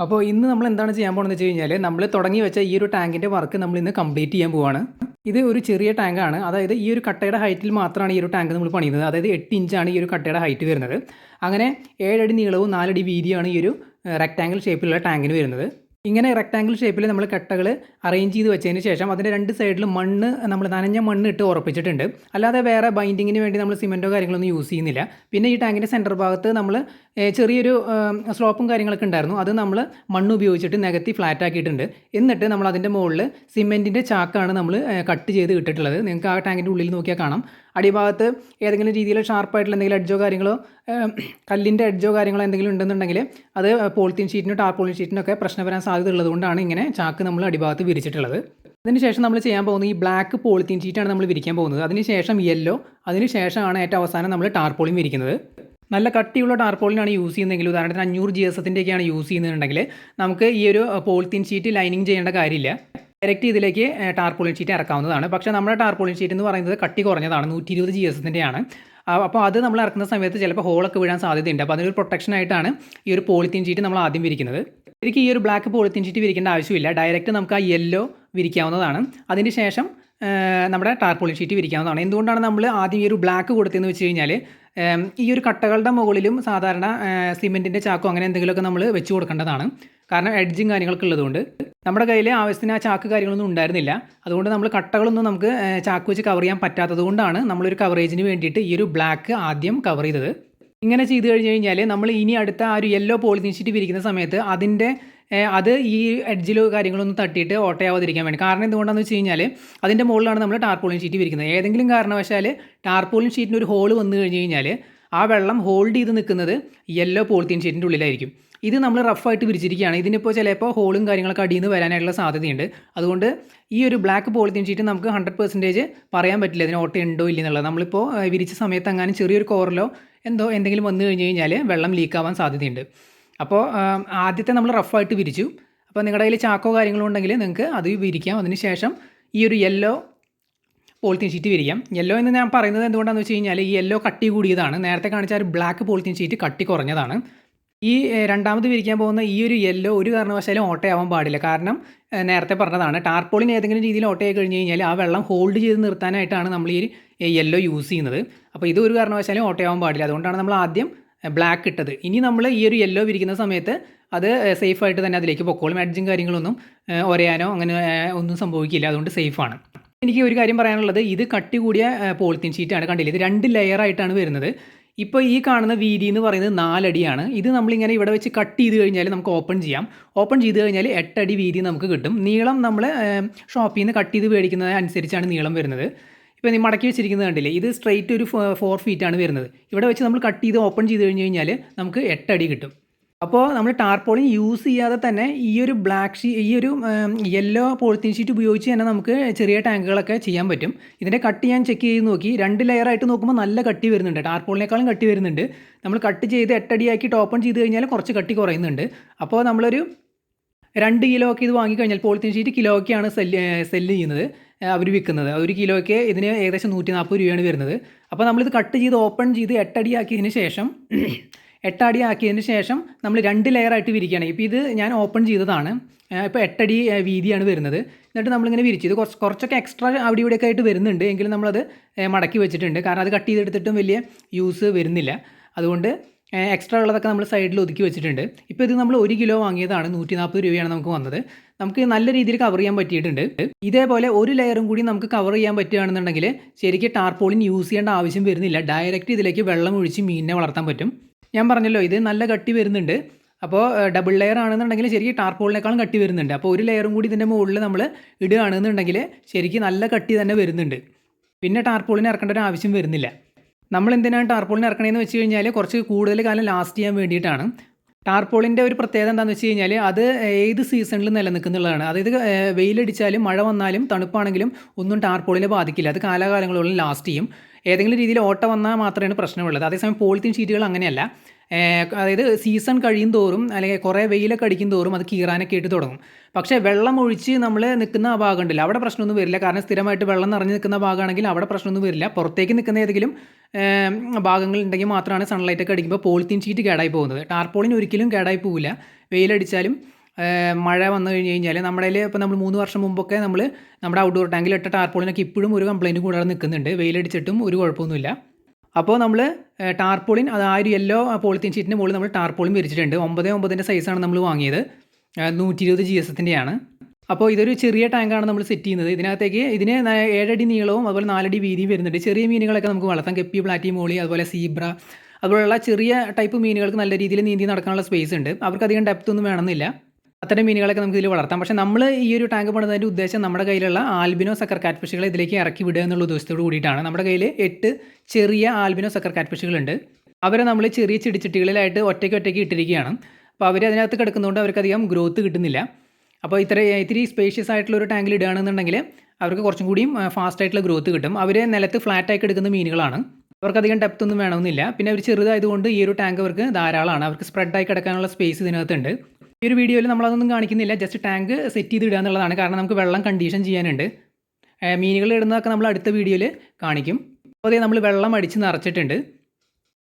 അപ്പോൾ ഇന്ന് നമ്മൾ എന്താണ് ചെയ്യാൻ പോകുന്നത് വെച്ച് കഴിഞ്ഞാൽ നമ്മൾ തുടങ്ങി വെച്ച ഈ ഒരു ടാങ്കിൻ്റെ വർക്ക് നമ്മൾ ഇന്ന് കംപ്ലീറ്റ് ചെയ്യാൻ പോവാണ്. ഇത് ഒരു ചെറിയ ടാങ്കാണ്. അതായത് ഈ ഒരു കട്ടയുടെ ഹൈറ്റിൽ മാത്രമാണ് ഈ ഒരു ടാങ്ക് നമ്മൾ പണിയുന്നത്. അതായത് 8 ഇഞ്ചാണ് ഈ ഒരു കട്ടയുടെ ഹൈറ്റ് വരുന്നത്. അങ്ങനെ 7 അടി നീളവും 4 അടി വീതിയാണ് ഈ ഒരു റെക്റ്റാങ്കിൾ ഷേപ്പിലുള്ള ടാങ്കിന് വരുന്നത്. ഇങ്ങനെ റെക്റ്റാങ്കിൾ ഷേപ്പിൽ നമ്മൾ കട്ടകൾ അറേഞ്ച് ചെയ്ത് വെച്ചതിന് ശേഷം അതിൻ്റെ രണ്ട് സൈഡിലും മണ്ണ് നമ്മൾ നനഞ്ഞ മണ്ണ് ഇട്ട് ഉറപ്പിച്ചിട്ടുണ്ട്. അല്ലാതെ വേറെ ബൈൻഡിങ്ങിന് വേണ്ടി നമ്മൾ സിമെൻറ്റോ കാര്യങ്ങളൊന്നും യൂസ് ചെയ്യുന്നില്ല. പിന്നെ ഈ ടാങ്കിൻ്റെ സെൻറ്റർ ഭാഗത്ത് നമ്മൾ ചെറിയൊരു സ്ലോപ്പും കാര്യങ്ങളൊക്കെ ഉണ്ടായിരുന്നു. അത് നമ്മൾ മണ്ണ് ഉപയോഗിച്ചിട്ട് നികത്തി ഫ്ലാറ്റ് ആക്കിയിട്ടുണ്ട്. എന്നിട്ട് നമ്മൾ അതിൻ്റെ മുകളിൽ സിമെൻറ്റിൻ്റെ ചാക്കാണ് നമ്മൾ കട്ട് ചെയ്ത് ഇട്ടിട്ടുള്ളത്. നിങ്ങൾക്ക് ആ ടാങ്കിൻ്റെ ഉള്ളിൽ നോക്കിയാൽ കാണാം. അടിഭാഗത്ത് ഏതെങ്കിലും രീതിയിൽ ഷാർപ്പായിട്ടുള്ള എന്തെങ്കിലും എഡ്ജോ കാര്യങ്ങളോ കല്ലിൻ്റെ എഡ്ജോ കാര്യങ്ങളോ എന്തെങ്കിലും ഉണ്ടെന്നുണ്ടെങ്കിൽ അത് പോളിത്തീൻ ഷീറ്റിനോ ടാർപോളിൻ ഷീറ്റിനൊക്കെ പ്രശ്നം വരാൻ സാധ്യത ഉള്ളതുകൊണ്ടാണ് ഇങ്ങനെ ചാക്ക് നമ്മൾ അടിഭാഗത്ത് വിരിച്ചിട്ടുള്ളത്. അതിനുശേഷം നമ്മൾ ചെയ്യാൻ പോകുന്നത് ഈ ബ്ലാക്ക് പോളിത്തീൻ ഷീറ്റാണ് നമ്മൾ വിരിക്കാൻ പോകുന്നത്. അതിനുശേഷം യെല്ലോ, അതിനുശേഷമാണ് ഏറ്റവും അവസാനം നമ്മൾ ടാർപോളിൻ വിരിക്കുന്നത്. നല്ല കട്ടിയുള്ള ടാർപോളിനാണ് യൂസ് ചെയ്യുന്നതെങ്കിൽ, ഉദാഹരണത്തിന് 500 GSത്തിൻ്റെയൊക്കെയാണ് യൂസ് ചെയ്യുന്നുണ്ടെങ്കിൽ നമുക്ക് ഈ ഒരു പോളിത്തീൻ ഷീറ്റ് ലൈനിങ് ചെയ്യേണ്ട കാര്യമില്ല. ഡയറക്റ്റ് ഇതിലേക്ക് ടാർപോളിൻ ഷീറ്റ് ഇറക്കാവുന്നതാണ്. പക്ഷേ നമ്മുടെ ടാർപോളിൻ ഷീറ്റ് എന്ന് പറയുന്നത് കട്ടി കുറഞ്ഞതാണ്, 120 GSത്തിൻ്റെയാണ്. അപ്പോൾ അത് നമ്മൾ ഇറക്കുന്ന സമയത്ത് ചിലപ്പോൾ ഹോളൊക്കെ വീഴാൻ സാധ്യതയുണ്ട്. അപ്പോൾ അതിനൊരു പ്രൊട്ടക്ഷനായിട്ടാണ് ഈ ഒരു പോളിത്തീൻ ഷീറ്റ് നമ്മൾ ആദ്യം വിരിക്കുന്നത്. എനിക്ക് ഈ ഒരു ബ്ലാക്ക് പോളിത്തീൻ ഷീറ്റ് വിരിക്കേണ്ട ആവശ്യമില്ല. ഡയറക്റ്റ് നമുക്ക് ആ യെല്ലോ വിരിക്കാവുന്നതാണ്. അതിന് ശേഷം നമ്മുടെ ടാർപോളിൻ ഷീറ്റ് വിരിക്കാവുന്നതാണ്. എന്തുകൊണ്ടാണ് നമ്മൾ ആദ്യം ഈ ഒരു ബ്ലാക്ക് കൊടുത്തതെന്ന് വെച്ച് കഴിഞ്ഞാൽ ഈ ഒരു കട്ടകളുടെ മുകളിലും സാധാരണ സിമെൻറ്റിൻ്റെ ചാക്കോ അങ്ങനെ എന്തെങ്കിലുമൊക്കെ നമ്മൾ വെച്ച് കൊടുക്കേണ്ടതാണ്. കാരണം എഡ്ജും കാര്യങ്ങളൊക്കെ ഉള്ളതുകൊണ്ട് നമ്മുടെ കയ്യിൽ ആവശ്യത്തിന് ആ ചാക്ക് കാര്യങ്ങളൊന്നും ഉണ്ടായിരുന്നില്ല. അതുകൊണ്ട് നമ്മൾ കട്ടകളൊന്നും നമുക്ക് ചാക്ക് വെച്ച് കവർ ചെയ്യാൻ പറ്റാത്തത് കൊണ്ടാണ് നമ്മളൊരു കവറേജിന് വേണ്ടിയിട്ട് ഈ ഒരു ബ്ലാക്ക് ആദ്യം കവർ ചെയ്തത്. ഇങ്ങനെ ചെയ്ത് കഴിഞ്ഞ് കഴിഞ്ഞാൽ നമ്മൾ ഇനി അടുത്ത ആ ഒരു യെല്ലോ പോളിത്തീൻ ഷീറ്റ് വിരിക്കുന്ന സമയത്ത് അത് ഈ എഡ്ജിലോ കാര്യങ്ങളൊന്നും തട്ടിയിട്ട് ഓട്ടയാവാതിരിക്കാൻ വേണ്ടി. കാരണം എന്തുകൊണ്ടാണെന്ന് വെച്ച് കഴിഞ്ഞാൽ അതിൻ്റെ മുകളിലാണ് നമ്മൾ ടാർപോളിൻ ഷീറ്റ് വിരിക്കുന്നത്. ഏതെങ്കിലും കാരണവശാൽ ടാർപോളിൻ ഷീറ്റിന് ഒരു ഹോൾ വന്നു കഴിഞ്ഞ് കഴിഞ്ഞാൽ ആ വെള്ളം ഹോൾഡ് ചെയ്ത് നിൽക്കുന്നത് യെല്ലോ പോളിത്തീൻ ഷീറ്റിൻ്റെ ഉള്ളിലായിരിക്കും. ഇത് നമ്മൾ റഫായിട്ട് വിരിച്ചിരിക്കുകയാണ്. ഇതിനിപ്പോൾ ചിലപ്പോൾ ഹോളും കാര്യങ്ങളൊക്കെ അടിയിൽ നിന്ന് വരാനായിട്ടുള്ള സാധ്യതയുണ്ട്. അതുകൊണ്ട് ഈ ഒരു ബ്ലാക്ക് പോളിത്തീൻ ഷീറ്റ് നമുക്ക് 100% പറയാൻ പറ്റില്ല ഇതിന് ഓട്ട ഉണ്ടോ ഇല്ലെന്നുള്ളത്. നമ്മളിപ്പോൾ വിരിച്ച സമയത്ത് അങ്ങനെ ചെറിയൊരു കോറിലോ എന്തെങ്കിലും വന്നു കഴിഞ്ഞ് കഴിഞ്ഞാൽ വെള്ളം ലീക്കാവാൻ സാധ്യതയുണ്ട്. അപ്പോൾ ആദ്യത്തെ നമ്മൾ റഫായിട്ട് വിരിച്ചു. അപ്പോൾ നിങ്ങളുടെ കയ്യിൽ ചാക്കോ കാര്യങ്ങളോ ഉണ്ടെങ്കിൽ നിങ്ങൾക്ക് അത് വിരിക്കാം. അതിന് ശേഷം ഈ ഒരു യെല്ലോ പോളിത്തീൻ ഷീറ്റ് വിരിക്കാം. യെല്ലോ എന്ന് ഞാൻ പറയുന്നത് എന്തുകൊണ്ടാണെന്ന് വെച്ച് കഴിഞ്ഞാൽ ഈ യെല്ലോ കട്ടി കൂടിയതാണ്. നേരത്തെ കാണിച്ച ഒരു ബ്ലാക്ക് പോളിത്തീൻ ഷീറ്റ് കട്ടി കുറഞ്ഞതാണ്. ഈ രണ്ടാമത് വിരിക്കാൻ പോകുന്ന ഈ ഒരു യെല്ലോ ഒരു കാരണവശാലും ഓട്ടയാവാൻ പാടില്ല. കാരണം നേരത്തെ പറഞ്ഞതാണ്, ടാർപോളിൻ ഏതെങ്കിലും രീതിയിൽ ഓട്ടയായി കഴിഞ്ഞ് കഴിഞ്ഞാൽ ആ വെള്ളം ഹോൾഡ് ചെയ്ത് നിർത്താനായിട്ടാണ് നമ്മൾ ഈ യെല്ലോ യൂസ് ചെയ്യുന്നത്. അപ്പോൾ ഇത് ഒരു കാരണവശാലും ഓട്ടയാവാൻ പാടില്ല. അതുകൊണ്ടാണ് നമ്മൾ ആദ്യം ബ്ലാക്ക് ഇട്ടത്. ഇനി നമ്മൾ ഈ ഒരു യെല്ലോ വിരിക്കുന്ന സമയത്ത് അത് സേഫായിട്ട് തന്നെ അതിലേക്ക് പൊക്കോളും. എഡ്ജും കാര്യങ്ങളൊന്നും ഒരയാനോ അങ്ങനെ ഒന്നും സംഭവിക്കില്ല. അതുകൊണ്ട് സേഫാണ്. എനിക്ക് ഒരു കാര്യം പറയാനുള്ളത്, ഇത് കട്ടി കൂടിയ പോളിത്തീൻ ഷീറ്റാണ്. കണ്ടില്ല, ഇത് 2 ലെയറായിട്ടാണ് വരുന്നത്. ഇപ്പോൾ ഈ കാണുന്ന വീതി എന്ന് പറയുന്നത് 4 അടിയാണ്. ഇത് നമ്മളിങ്ങനെ ഇവിടെ വെച്ച് കട്ട് ചെയ്ത് കഴിഞ്ഞാൽ നമുക്ക് ഓപ്പൺ ചെയ്യാം. ഓപ്പൺ ചെയ്ത് കഴിഞ്ഞാൽ 8 അടി വീതി നമുക്ക് കിട്ടും. നീളം നമ്മൾ ഷോപ്പിൽ നിന്ന് കട്ട് ചെയ്ത് മേടിക്കുന്നത് അനുസരിച്ചാണ് നീളം വരുന്നത്. ഇപ്പോൾ നീ മടക്കി വെച്ചിരിക്കുന്നത് കണ്ടില്ലേ, ഇത് സ്ട്രെയിറ്റ് ഒരു 4 ഫീറ്റാണ് വരുന്നത്. ഇവിടെ വെച്ച് നമ്മൾ കട്ട് ചെയ്ത് ഓപ്പൺ ചെയ്ത് കഴിഞ്ഞ് കഴിഞ്ഞാൽ നമുക്ക് 8 അടി കിട്ടും. അപ്പോൾ നമ്മൾ ടാർപോളിൻ യൂസ് ചെയ്യാതെ തന്നെ ഈ ഒരു ഈ ഒരു യെല്ലോ പോളിത്തീൻ ഷീറ്റ് ഉപയോഗിച്ച് തന്നെ നമുക്ക് ചെറിയ ടാങ്കുകളൊക്കെ ചെയ്യാൻ പറ്റും. ഇതിൻ്റെ കട്ടി ഞാൻ ചെക്ക് ചെയ്ത് നോക്കി. 2 ലെയറായിട്ട് നോക്കുമ്പോൾ നല്ല കട്ടി വരുന്നുണ്ട്. ടാർപോളിനേക്കാളും കട്ടി വരുന്നുണ്ട്. നമ്മൾ കട്ട് ചെയ്ത് 8 അടിയാക്കിയിട്ട് ഓപ്പൺ ചെയ്ത് കഴിഞ്ഞാൽ കുറച്ച് കട്ടി കുറയുന്നുണ്ട്. അപ്പോൾ നമ്മളൊരു 2 കിലോ ഒക്കെ ഇത് വാങ്ങിക്കഴിഞ്ഞാൽ, പോളിത്തീൻ ഷീറ്റ് കിലോയ്ക്കാണ് സെല്ല് ചെയ്യുന്നത് അവർ വിൽക്കുന്നത്. 1 കിലോയ്ക്ക് ഇതിന് ഏകദേശം 140 രൂപയാണ് വരുന്നത്. അപ്പോൾ നമ്മളിത് കട്ട് ചെയ്ത് ഓപ്പൺ ചെയ്ത് 8 അടിയാക്കിയതിന് ശേഷം നമ്മൾ 2 ലെയറായിട്ട് വിരിക്കുകയാണ്. ഇപ്പോൾ ഇത് ഞാൻ ഓപ്പൺ ചെയ്തതാണ്. ഇപ്പോൾ 8 അടി വീതിയാണ് വരുന്നത്. എന്നിട്ട് നമ്മളിങ്ങനെ വിരിച്ചു. ഇത് കുറച്ചൊക്കെ എക്സ്ട്രാ അവിടെ ഇവിടെയൊക്കെ ആയിട്ട് വരുന്നുണ്ട്. എങ്കിലും നമ്മളത് മടക്കി വെച്ചിട്ടുണ്ട്. കാരണം അത് കട്ട് ചെയ്തെടുത്തിട്ടും വലിയ യൂസ് വരുന്നില്ല. അതുകൊണ്ട് എക്സ്ട്രാ ഉള്ളതൊക്കെ നമ്മൾ സൈഡിൽ ഒതുക്കി വെച്ചിട്ടുണ്ട്. ഇപ്പോൾ ഇത് നമ്മൾ 1 കിലോ വാങ്ങിയതാണ്. 140 രൂപയാണ് നമുക്ക് വന്നത്. നമുക്ക് നല്ല രീതിയിൽ കവർ ചെയ്യാൻ പറ്റിയിട്ടുണ്ട്. ഇതേപോലെ ഒരു ലെയറും കൂടി നമുക്ക് കവർ ചെയ്യാൻ പറ്റുകയാണെന്നുണ്ടെങ്കിൽ ശരിക്കും ടാർപോളിൻ യൂസ് ചെയ്യേണ്ട ആവശ്യം വരുന്നില്ല. ഡയറക്റ്റ് ഇതിലേക്ക് വെള്ളം ഒഴിച്ച് മീനിനെ വളർത്താൻ പറ്റും. ഞാൻ പറഞ്ഞല്ലോ, ഇത് നല്ല കട്ടി വരുന്നുണ്ട്. അപ്പോൾ ഡബിൾ ലെയർ ആണെന്നുണ്ടെങ്കിൽ ശരിക്കും ടാർപോളിനേക്കാളും കട്ടി വരുന്നുണ്ട്. അപ്പോൾ ഒരു ലെയറും കൂടി ഇതിൻ്റെ മുകളിൽ നമ്മൾ ഇടുകയാണെന്നുണ്ടെങ്കിൽ ശരിക്കും നല്ല കട്ടി തന്നെ വരുന്നുണ്ട്. പിന്നെ ടാർപോളിൻ ഇറക്കേണ്ട ഒരു ആവശ്യം വരുന്നില്ല. നമ്മൾ എന്തിനാണ് ടാർപോളിൻ ഇറക്കണമെന്ന് വെച്ച് കഴിഞ്ഞാൽ കുറച്ച് കൂടുതൽ കാലം ലാസ്റ്റ് ചെയ്യാൻ വേണ്ടിയിട്ടാണ്. ടാർപോളിൻ്റെ ഒരു പ്രത്യേകത എന്താണെന്ന് വെച്ച് കഴിഞ്ഞാൽ അത് ഏത് സീസണിലും നിലനിൽക്കുന്നുള്ളതാണ്. അതായത് വെയിലടിച്ചാലും മഴ വന്നാലും തണുപ്പാണെങ്കിലും ഒന്നും ടാർപോളിനെ ബാധിക്കില്ല. അത് കാലാകാലങ്ങളോളം ലാസ്റ്റ് ചെയ്യും. ഏതെങ്കിലും രീതിയിൽ ഓട്ട വന്നാൽ മാത്രമേ പ്രശ്നമുള്ളത്. അതേസമയം പോളിത്തീൻ ഷീറ്റുകൾ അങ്ങനെയല്ല. അതായത് സീസൺ കഴിയും തോറും അല്ലെങ്കിൽ കുറേ വെയിലൊക്കെ അടിക്കും തോറും അത് കീറാനൊക്കെ ആയിട്ട് തുടങ്ങും. പക്ഷേ വെള്ളം ഒഴിച്ച് നമ്മൾ നിൽക്കുന്ന ആ ഭാഗം ഉണ്ടല്ലോ അവിടെ പ്രശ്നമൊന്നും വരില്ല. കാരണം സ്ഥിരമായിട്ട് വെള്ളം നിറഞ്ഞ് നിൽക്കുന്ന ഭാഗമാണെങ്കിൽ അവിടെ പ്രശ്നമൊന്നും വരില്ല. പുറത്തേക്ക് നിൽക്കുന്ന ഏതെങ്കിലും ഭാഗങ്ങളുണ്ടെങ്കിൽ മാത്രമാണ് സൺലൈറ്റൊക്കെ അടിക്കുമ്പോൾ പോളിത്തീൻ ഷീറ്റ് കേടായി പോകുന്നത്. ടാർപോളിൻ ഒരിക്കലും കേടായി പോവില്ല. വെയിലടിച്ചാലും മഴ വന്നു കഴിഞ്ഞ് കഴിഞ്ഞാൽ നമ്മുടെ കയ്യിൽ ഇപ്പോൾ നമ്മൾ 3 വർഷം മുമ്പൊക്കെ നമ്മൾ നമ്മുടെ ഔട്ട്ഡോർ ടാങ്കിൽ ഇട്ട ടാർപോളിനൊക്കെ ഇപ്പോഴും ഒരു കംപ്ലയിൻറ്റ് കൂടാതെ നിൽക്കുന്നുണ്ട്. വെയിലടിച്ചിട്ടും ഒരു കുഴപ്പമൊന്നുമില്ല. അപ്പോൾ നമ്മൾ ടാർപോളിൻ അത് ആ ഒരു യെല്ലോ പോളിത്തീൻ ഷീറ്റിൻ്റെ മുകളിൽ നമ്മൾ ടാർപോളിൻ വിരിച്ചിട്ടുണ്ട്. 9x9 സൈസാണ് നമ്മൾ വാങ്ങിയത്. 120 GSത്തിൻ്റെയാണ്. അപ്പോൾ ഇതൊരു ചെറിയ ടാങ്കാണ് നമ്മൾ സെറ്റ് ചെയ്യുന്നത്. ഇതിന് 7 അടി നീളവും അതുപോലെ 4 അടി വീതിയും വരുന്നുണ്ട്. ചെറിയ മീനുകളൊക്കെ നമുക്ക് വളർത്താം. ഗപ്പി, പ്ലാറ്റി, മോളി, അതുപോലെ സീബ്ര അതുപോലുള്ള ചെറിയ ടൈപ്പ് മീനുകൾക്ക് നല്ല രീതിയിൽ നീന്തി നടക്കാനുള്ള സ്പേസ് ഉണ്ട്. അവർക്ക് അധികം ഡെപ്ത് ഒന്നും വേണമെന്നില്ല. അത്തരം മീനുകളൊക്കെ നമുക്ക് ഇതിൽ വളർത്താം. പക്ഷേ നമ്മൾ ഈ ഒരു ടാങ്ക് പണിതതിൻ്റെ ഉദ്ദേശം നമ്മുടെ കയ്യിലുള്ള ആൽബിനോ സക്കർ കാറ്റ് ഫിഷുകളെ ഇതിലേക്ക് ഇറക്കി വിടുക എന്നുള്ള ഉദ്ദേശത്തോട് കൂടിയിട്ടാണ്. നമ്മുടെ കയ്യിൽ 8 ചെറിയ ആൽബിനോ സക്കർ കാറ്റ് ഫിഷുകളുണ്ട്. അവരെ നമ്മൾ ചെറിയ ചെടിച്ചട്ടികളിലായിട്ട് ഒറ്റയ്ക്ക് ഇട്ടിരിക്കുകയാണ്. അപ്പോൾ അവർ അതിനകത്ത് കിടക്കുന്നതുകൊണ്ട് അവർക്കധികം ഗ്രോത്ത് കിട്ടുന്നില്ല. അപ്പോൾ ഇത്തിരി സ്പേഷ്യസ് ആയിട്ടുള്ള ഒരു ടാങ്കിൽ ഇടുകയാണെന്നുണ്ടെങ്കിൽ അവർക്ക് കുറച്ചും കൂടിയും ഫാസ്റ്റ് ആയിട്ടുള്ള ഗ്രോത്ത് കിട്ടും. അവർ നിലത്ത് ഫ്ലാറ്റായി എടുക്കുന്ന മീനുകളാണ്. അവർക്കധികം ഡെപ്ത് ഒന്നും വേണമെന്നില്ല. പിന്നെ അവർ ചെറുതായതുകൊണ്ട് ഈ ഒരു ടാങ്ക് അവർക്ക് ധാരാളമാണ്. അവർക്ക് സ്പ്രെഡായി കിടക്കാനുള്ള സ്പേസ് ഇതിനകത്തുണ്ട്. ഈ ഒരു വീഡിയോയിൽ നമ്മളതൊന്നും കാണിക്കുന്നില്ല. ജസ്റ്റ് ടാങ്ക് സെറ്റ് ചെയ്ത് ഇടുക എന്നുള്ളതാണ്. കാരണം നമുക്ക് വെള്ളം കണ്ടീഷൻ ചെയ്യാനുണ്ട്. മീനുകൾ ഇടുന്നതൊക്കെ നമ്മൾ അടുത്ത വീഡിയോയിൽ കാണിക്കും. അപ്പോൾ അതേ നമ്മൾ വെള്ളം അടിച്ച് നിറച്ചിട്ടുണ്ട്.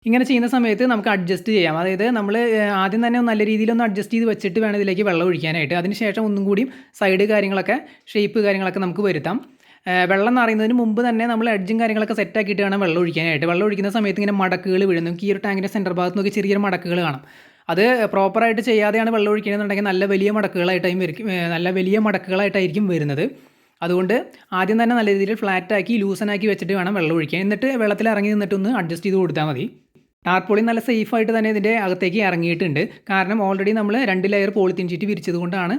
ഇങ്ങനെ ചെയ്യുന്ന സമയത്ത് നമുക്ക് അഡ്ജസ്റ്റ് ചെയ്യാം. അതായത് നമ്മൾ ആദ്യം തന്നെ നല്ല രീതിയിലൊന്ന് അഡ്ജസ്റ്റ് ചെയ്ത് വെച്ചിട്ട് വേണം ഇതിലേക്ക് വെള്ളം ഒഴിക്കാനായിട്ട്. അതിനുശേഷം ഒന്നും കൂടിയും സൈഡ് കാര്യങ്ങളൊക്കെ ഷേപ്പ് കാര്യങ്ങളൊക്കെ നമുക്ക് വരുത്താം. വെള്ളം നിറയുന്നതിന് മുമ്പ് തന്നെ നമ്മൾ എഡ്ജും കാര്യങ്ങളൊക്കെ സെറ്റാക്കിയിട്ട് വേണം വെള്ളം ഒഴിക്കാനായിട്ട്. വെള്ളം ഒഴിക്കുന്ന സമയത്ത് ഇങ്ങനെ മടക്കുകൾ വീഴും. നമുക്ക് ഈ ഒരു ടാങ്കിൻ്റെ സെൻറ്റർ ഭാഗത്ത് നോക്കി ചെറിയൊരു മടക്കുകൾ കാണാം. അത് പ്രോപ്പറായിട്ട് ചെയ്യാതെയാണ് വെള്ളം ഒഴിക്കണമെന്നുണ്ടെങ്കിൽ നല്ല വലിയ മടക്കുകളായിട്ടായിരിക്കും വരുന്നത്. അതുകൊണ്ട് ആദ്യം തന്നെ നല്ല രീതിയിൽ ഫ്ലാറ്റാക്കി ലൂസനാക്കി വെച്ചിട്ട് വേണം വെള്ളം ഒഴിക്കാൻ. എന്നിട്ട് വെള്ളത്തിൽ ഇറങ്ങി നിന്നിട്ടൊന്ന് അഡ്ജസ്റ്റ് ചെയ്ത് കൊടുത്താൽ മതി. ടാർപോളിൻ നല്ല സേഫായിട്ട് തന്നെ ഇതിൻ്റെ അകത്തേക്ക് ഇറങ്ങിയിട്ടുണ്ട്. കാരണം ഓൾറെഡി നമ്മൾ 2 ലെയർ പോളിത്തീൻ ഷീറ്റ് വിരിച്ചത് കൊണ്ടാണ്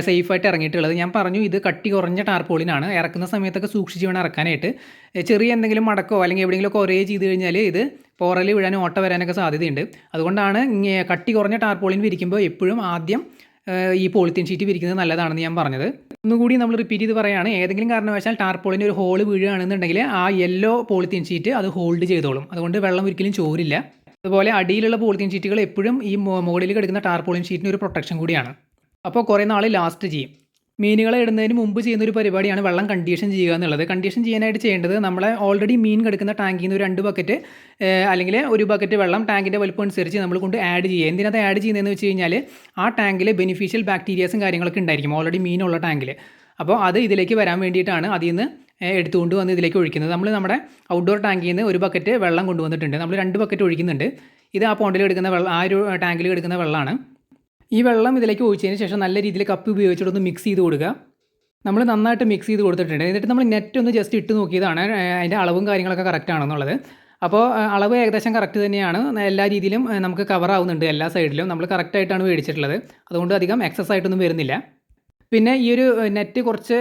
സേഫായിട്ട് ഇറങ്ങിയിട്ടുള്ളത്. ഞാൻ പറഞ്ഞു ഇത് കട്ടി കുറഞ്ഞ ടാർപോളിനാണ്. ഇറക്കുന്ന സമയത്തൊക്കെ സൂക്ഷിച്ച് വേണം ഇറക്കാനായിട്ട്. ചെറിയ എന്തെങ്കിലും മടക്കോ അല്ലെങ്കിൽ എവിടെയെങ്കിലുമൊക്കെ ഒരേ ചെയ്ത് കഴിഞ്ഞാൽ ഇത് പോറൽ വീഴാനും ഓട്ട വരാനൊക്കെ സാധ്യതയുണ്ട്. അതുകൊണ്ടാണ് കട്ടി കുറഞ്ഞ ടാർപോളിൻ വിരിക്കുമ്പോൾ എപ്പോഴും ആദ്യം ഈ പോളിത്തീൻ ഷീറ്റ് വിരിക്കുന്നത് നല്ലതാണെന്ന് ഞാൻ പറഞ്ഞത്. ഒന്നുകൂടി നമ്മൾ റിപ്പീറ്റ് ചെയ്ത് പറയുകയാണ്. ഏതെങ്കിലും കാരണവശാൽ ടാർപോളിൻ്റെ ഒരു ഹോൾ വീഴുകയാണെന്നുണ്ടെങ്കിൽ ആ യെല്ലോ പോളിത്തീൻ ഷീറ്റ് അത് ഹോൾഡ് ചെയ്തോളും. അതുകൊണ്ട് വെള്ളം ഒരിക്കലും ചോരില്ല. അതുപോലെ അടിയിലുള്ള പോളിത്തീൻ ഷീറ്റുകൾ എപ്പോഴും ഈ മുകളിൽ കിടക്കുന്ന ടാർപോളിൻ ഷീറ്റിന് ഒരു പ്രൊട്ടക്ഷൻ കൂടിയാണ്. അപ്പോൾ കുറേ നാൾ ലാസ്റ്റ് ചെയ്യും. മീനുകളെ ഇടുന്നതിന് മുമ്പ് ചെയ്യുന്ന ഒരു പരിപാടിയാണ് വെള്ളം കണ്ടീഷൻ ചെയ്യുക എന്നുള്ളത്. കണ്ടീഷൻ ചെയ്യാനായിട്ട് ചെയ്യേണ്ടത് നമ്മളെ ഓൾറെഡി മീൻ കിടക്കുന്ന ടാങ്കിൽ നിന്ന് ഒരു 2 ബക്കറ്റ് അല്ലെങ്കിൽ 1 ബക്കറ്റ് വെള്ളം ടാങ്കിൻ്റെ വലുപ്പം അനുസരിച്ച് നമ്മൾ കൊണ്ട് ആഡ് ചെയ്യുക. എന്തിനകത്ത് ആഡ് ചെയ്യുന്നതെന്ന് വെച്ച് കഴിഞ്ഞാൽ ആ ടാങ്കിൽ ബെനിഫിഷ്യൽ ബാക്ടീരിയാസും കാര്യങ്ങളൊക്കെ ഉണ്ടായിരിക്കും ഓൾറെഡി മീനുള്ള ടാങ്കിൽ. അപ്പോൾ അത് ഇതിലേക്ക് വരാൻ വേണ്ടിയിട്ടാണ് അതിൽ നിന്ന് എടുത്തുകൊണ്ട് വന്ന് ഇതിലേക്ക് ഒഴിക്കുന്നത്. നമ്മൾ നമ്മുടെ ഔട്ട്ഡോർ ടാങ്കിൽ നിന്ന് 1 ബക്കറ്റ് വെള്ളം കൊണ്ടുവന്നിട്ടുണ്ട്. നമ്മൾ 2 ബക്കറ്റ് ഒഴിക്കുന്നുണ്ട്. ഇത് ആ പോണ്ടിൽ എടുക്കുന്ന വെള്ളം, ആ ഒരു ടാങ്കിൽ എടുക്കുന്ന വെള്ളമാണ്. ഈ വെള്ളം ഇതിലേക്ക് ഒഴിച്ചതിന് ശേഷം നല്ല രീതിയിൽ കപ്പ് ഉപയോഗിച്ചിട്ടൊന്ന് മിക്സ് ചെയ്ത് കൊടുക്കുക. നമ്മൾ നന്നായിട്ട് മിക്സ് ചെയ്ത് കൊടുത്തിട്ടുണ്ട്. എന്നിട്ട് നമ്മൾ നെറ്റ് ഒന്ന് ജസ്റ്റ് ഇട്ട് നോക്കിയതാണ് അതിൻ്റെ അളവും കാര്യങ്ങളൊക്കെ കറക്റ്റ് ആണെന്നുള്ളത്. അപ്പോൾ അളവ് ഏകദേശം കറക്റ്റ് തന്നെയാണ്. എല്ലാ രീതിയിലും നമുക്ക് കവർ ആവുന്നുണ്ട്. എല്ലാ സൈഡിലും നമ്മൾ കറക്റ്റായിട്ടാണ് മേടിച്ചിട്ടുള്ളത്. അതുകൊണ്ട് അധികം എക്സസ് ആയിട്ടൊന്നും വരുന്നില്ല. പിന്നെ ഈ ഒരു നെറ്റ് കുറച്ച്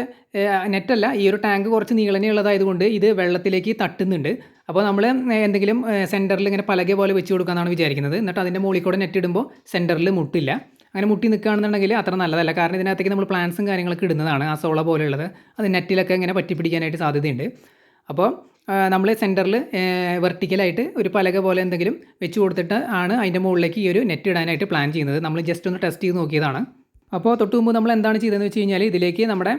നെറ്റല്ല, ഈ ഒരു ടാങ്ക് കുറച്ച് നീളനെയുള്ളതായതുകൊണ്ട് ഇത് വെള്ളത്തിലേക്ക് തട്ടുന്നുണ്ട്. അപ്പോൾ നമ്മൾ എന്തെങ്കിലും സെൻറ്ററിൽ ഇങ്ങനെ പലക പോലെ വെച്ച് കൊടുക്കാമെന്നാണ് വിചാരിക്കുന്നത്. എന്നിട്ട് അതിൻ്റെ മുകളിൽ കൂടെ നെറ്റ് ഇടുമ്പോൾ സെൻറ്ററിൽ മുട്ടില്ല. അങ്ങനെ മുട്ടി നിൽക്കുകയാണെന്നുണ്ടെങ്കിൽ അത്ര നല്ലതല്ല. കാരണം ഇതിനകത്തേക്ക് നമ്മൾ പ്ലാന്റ്സും കാര്യങ്ങളൊക്കെ ഇടുന്നതാണ്. ആ സോള പോലെയുള്ളത് അത് നെറ്റിലൊക്കെ ഇങ്ങനെ പറ്റിപ്പിടിക്കാനായിട്ട് സാധ്യതയുണ്ട്. അപ്പോൾ നമ്മൾ സെൻറ്ററിൽ വെർട്ടിക്കലായിട്ട് ഒരു പലക പോലെ എന്തെങ്കിലും വെച്ച് കൊടുത്തിട്ട് ആണ് അതിൻ്റെ മുകളിലേക്ക് ഈ ഒരു നെറ്റ് ഇടാനായിട്ട് പ്ലാൻ ചെയ്യുന്നത്. നമ്മൾ ജസ്റ്റ് ഒന്ന് ടെസ്റ്റ് ചെയ്ത് നോക്കിയതാണ്. അപ്പോൾ തൊട്ട് മുമ്പ് നമ്മൾ എന്താണ് ചെയ്തതെന്ന് വെച്ച് കഴിഞ്ഞാൽ ഇതിലേക്ക് നമ്മുടെ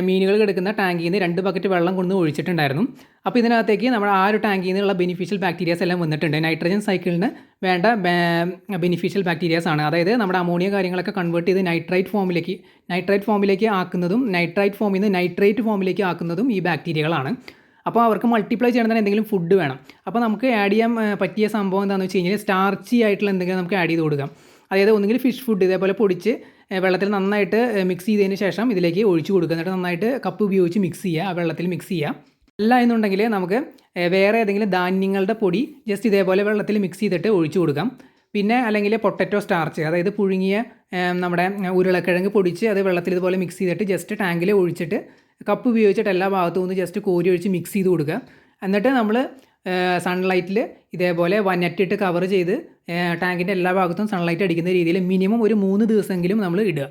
മീനുകൾ കിടക്കുന്ന ടാങ്കിൽ നിന്ന് 2 ബക്കറ്റ് വെള്ളം കൊണ്ട് ഒഴിച്ചിട്ടുണ്ടായിരുന്നു. അപ്പോൾ ഇതിനകത്തേക്ക് നമ്മുടെ ആ ഒരു ടാങ്കിൽ നിന്നുള്ള ബെനിഫിഷ്യൽ ബാക്ടീരിയാസ് എല്ലാം വന്നിട്ടുണ്ട്. നൈട്രജൻ സൈക്കിളിന് വേണ്ട ബെനിഫിഷ്യൽ ബാക്ടീരിയാസ് ആണ്. അതായത് നമ്മുടെ അമോണിയ കാര്യങ്ങളൊക്കെ കൺവേർട്ട് ചെയ്ത് നൈട്രൈറ്റ് ഫോമിലേക്ക് ആക്കുന്നതും നൈട്രൈറ്റ് ഫോമിൽ നിന്ന് നൈട്രേറ്റ് ഫോമിലേക്ക് ആക്കുന്നതും ഈ ബാക്ടീരിയകളാണ്. അപ്പോൾ അവർക്ക് മൾട്ടിപ്ലൈ ചെയ്യണമെങ്കിൽ എന്തെങ്കിലും ഫുഡ് വേണം. അപ്പോൾ നമുക്ക് ആഡ് ചെയ്യാൻ പറ്റിയ സംഭവം എന്താണെന്ന് വെച്ച് കഴിഞ്ഞാൽ സ്റ്റാർച്ചി ആയിട്ടുള്ള എന്തെങ്കിലും നമുക്ക് ആഡ് ചെയ്ത് കൊടുക്കാം. അതായത് ഒന്നുകിൽ ഫിഷ് ഫുഡ് ഇതേപോലെ പൊടിച്ച് വെള്ളത്തിൽ നന്നായിട്ട് മിക്സ് ചെയ്തതിന് ശേഷം ഇതിലേക്ക് ഒഴിച്ചു കൊടുക്കുക. എന്നിട്ട് നന്നായിട്ട് കപ്പ് ഉപയോഗിച്ച് മിക്സ് ചെയ്യുക, ആ വെള്ളത്തിൽ മിക്സ് ചെയ്യുക. അല്ല എന്നുണ്ടെങ്കിൽ നമുക്ക് വേറെ ഏതെങ്കിലും ധാന്യങ്ങളുടെ പൊടി ജസ്റ്റ് ഇതേപോലെ വെള്ളത്തിൽ മിക്സ് ചെയ്തിട്ട് ഒഴിച്ചു കൊടുക്കാം. പിന്നെ അല്ലെങ്കിൽ പൊട്ടറ്റോ സ്റ്റാർച്ച്, അതായത് പുഴുങ്ങിയ നമ്മുടെ ഉരുളക്കിഴങ്ങ് പൊടിച്ച് അത് വെള്ളത്തിൽ ഇതുപോലെ മിക്സ് ചെയ്തിട്ട് ജസ്റ്റ് ടാങ്കിൽ ഒഴിച്ചിട്ട് കപ്പ് ഉപയോഗിച്ചിട്ട് എല്ലാ ഭാഗത്തും ഒന്ന് ജസ്റ്റ് കോരി ഒഴിച്ച് മിക്സ് ചെയ്ത് കൊടുക്കുക. എന്നിട്ട് നമ്മൾ സൺലൈറ്റിൽ ഇതേപോലെ നെറ്റിട്ട് കവർ ചെയ്ത് ടാങ്കിൻ്റെ എല്ലാ ഭാഗത്തും സൺലൈറ്റ് അടിക്കുന്ന രീതിയിൽ മിനിമം ഒരു 3 ദിവസമെങ്കിലും നമ്മൾ ഇടുക.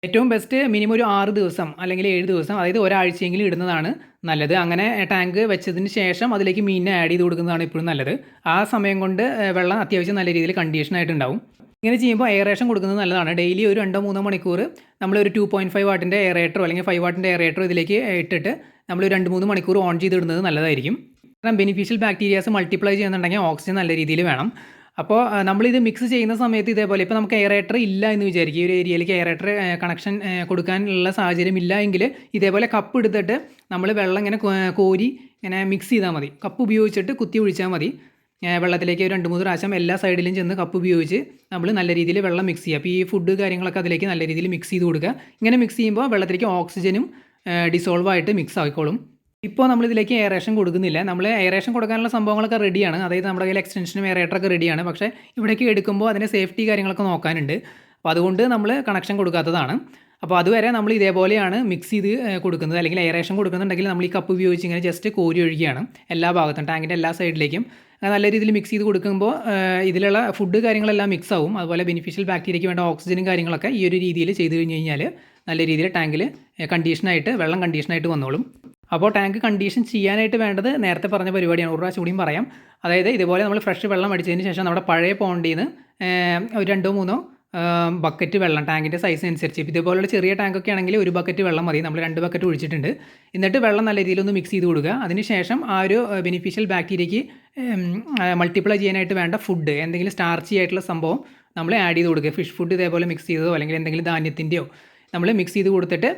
ഏറ്റവും ബെസ്റ്റ് മിനിമം ഒരു 6 ദിവസം അല്ലെങ്കിൽ 7 ദിവസം, അതായത് ഒരാഴ്ചയെങ്കിലും ഇടുന്നതാണ് നല്ലത്. അങ്ങനെ ടാങ്ക് വെച്ചതിന് ശേഷം അതിലേക്ക് മീനിനെ ആഡ് ചെയ്ത് കൊടുക്കുന്നതാണ് എപ്പോഴും നല്ലത്. ആ സമയം കൊണ്ട് വെള്ളം അത്യാവശ്യം നല്ല രീതിയിൽ കണ്ടീഷനായിട്ടുണ്ടാവും. ഇങ്ങനെ ചെയ്യുമ്പോൾ എയറേഷൻ കൊടുക്കുന്നത് നല്ലതാണ്. ഡെയിലി ഒരു 2-3 മണിക്കൂർ നമ്മളൊരു 2.5 വാട്ടിൻ്റെ എയറേറ്ററോ അല്ലെങ്കിൽ 5 വാട്ടിൻ്റെ എയറേറ്ററോ ഇതിലേക്ക് ഇട്ടിട്ട് നമ്മൾ 2-3 മണിക്കൂർ ഓൺ ചെയ്തിടുന്നത് നല്ലതായിരിക്കും. കാരണം ബെനിഫിഷ്യൽ ബാക്ടീരിയാസ് മൾട്ടിപ്ലൈ ചെയ്യുന്നുണ്ടെങ്കിൽ ഓക്സിജൻ നല്ല രീതിയിൽ വേണം. അപ്പോൾ നമ്മളിത് മിക്സ് ചെയ്യുന്ന സമയത്ത് ഇതേപോലെ ഇപ്പോൾ നമുക്ക് എയറേറ്റർ ഇല്ല എന്ന് വിചാരിക്കും, ഈ ഒരു ഏരിയയിലേക്ക് എയറേറ്റർ കണക്ഷൻ കൊടുക്കാനുള്ള സാഹചര്യം ഇല്ല എങ്കിൽ ഇതേപോലെ കപ്പ് എടുത്തിട്ട് നമ്മൾ വെള്ളം ഇങ്ങനെ കോരി ഇങ്ങനെ മിക്സ് ചെയ്താൽ മതി. കപ്പ് ഉപയോഗിച്ചിട്ട് കുത്തി ഒഴിച്ചാൽ മതി. വെള്ളത്തിലേക്ക് 2-3 പ്രാവശ്യം എല്ലാ സൈഡിലും ചെന്ന് കപ്പ് ഉപയോഗിച്ച് നമ്മൾ നല്ല രീതിയിൽ വെള്ളം മിക്സ് ചെയ്യുക. അപ്പോൾ ഈ ഫുഡ് കാര്യങ്ങളൊക്കെ അതിലേക്ക് നല്ല രീതിയിൽ മിക്സ് ചെയ്ത് കൊടുക്കുക. ഇങ്ങനെ മിക്സ് ചെയ്യുമ്പോൾ വെള്ളത്തിലേക്ക് ഓക്സിജനും ഡിസോൾവ് ആയിട്ട് മിക്സ് ആയിക്കോളും. ഇപ്പോൾ നമ്മളിതിലേക്ക് എയറേഷൻ കൊടുക്കുന്നില്ല. നമ്മൾ എയറേഷൻ കൊടുക്കാനുള്ള സംഭവങ്ങളൊക്കെ റെഡിയാണ്, അതായത് നമ്മുടെ കയ്യിൽ എക്സ്റ്റൻഷനും എയറേറ്ററൊക്കെ റെഡിയാണ്. പക്ഷേ ഇവിടേക്ക് എടുക്കുമ്പോൾ അതിൻ്റെ സേഫ്റ്റി കാര്യങ്ങളൊക്കെ നോക്കാനുണ്ട്. അപ്പോൾ അതുകൊണ്ട് നമ്മൾ കണക്ഷൻ കൊടുക്കാത്തതാണ്. അപ്പോൾ അതുവരെ നമ്മൾ ഇതേപോലെയാണ് മിക്സ് ചെയ്ത് കൊടുക്കുന്നത്. അല്ലെങ്കിൽ എയറേഷൻ കൊടുക്കുന്നുണ്ടെങ്കിൽ നമ്മൾ ഈ കപ്പ് ഉപയോഗിച്ച് ഇങ്ങനെ ജസ്റ്റ് കോരി ഒഴിക്കുകയാണ് എല്ലാ ഭാഗത്തും, ടാങ്കിൻ്റെ എല്ലാ സൈഡിലേക്കും നല്ല രീതിയിൽ മിക്സ് ചെയ്ത് കൊടുക്കുമ്പോൾ ഇതിലുള്ള ഫുഡ് കാര്യങ്ങളെല്ലാം മിക്സ് ആവും. അതുപോലെ ബെനിഫിഷ്യൽ ബാക്ടീരിയയ്ക്ക് വേണ്ട ഓക്സിജനും കാര്യങ്ങളൊക്കെ ഈ ഒരു രീതിയിൽ ചെയ്ത് കഴിഞ്ഞ് കഴിഞ്ഞാൽ നല്ല രീതിയിൽ ടാങ്കിൽ വെള്ളം കണ്ടീഷനായിട്ട് വന്നോളും. അപ്പോൾ ടാങ്ക് കണ്ടീഷൻ ചെയ്യാനായിട്ട് വേണ്ടത് നേരത്തെ പറഞ്ഞ പരിപാടിയാണ്. ഒരു പ്രാവശ്യം കൂടിയും പറയാം. അതായത് ഇതുപോലെ നമ്മൾ ഫ്രഷ് വെള്ളം അടിച്ചതിന് ശേഷം നമ്മുടെ പഴയ പോണ്ടിൽ നിന്ന് ഒരു 2-3 ബക്കറ്റ് വെള്ളം ടാങ്കിൻ്റെ സൈസ് അനുസരിച്ച്, ഇപ്പോൾ ഇതുപോലുള്ള ചെറിയ ടാങ്കൊക്കെ ആണെങ്കിൽ ഒരു ബക്കറ്റ് വെള്ളം മതി. നമ്മൾ 2 ബക്കറ്റ് ഒഴിച്ചിട്ടുണ്ട്. എന്നിട്ട് വെള്ളം നല്ല രീതിയിലൊന്ന് മിക്സ് ചെയ്ത് കൊടുക്കുക. അതിനുശേഷം ആ ഒരു ബെനിഫിഷ്യൽ ബാക്ടീരിയയ്ക്ക് മൾട്ടിപ്ലൈ ചെയ്യാനായിട്ട് വേണ്ട ഫുഡ്, എന്തെങ്കിലും സ്റ്റാർച്ചി ആയിട്ടുള്ള സംഭവം നമ്മൾ ആഡ് ചെയ്ത് കൊടുക്കുക. ഫിഷ് ഫുഡ് ഇതേപോലെ മിക്സ് ചെയ്തതോ അല്ലെങ്കിൽ എന്തെങ്കിലും ധാന്യത്തിൻ്റെയോ നമ്മൾ മിക്സ് ചെയ്ത് കൊടുത്തിട്ട്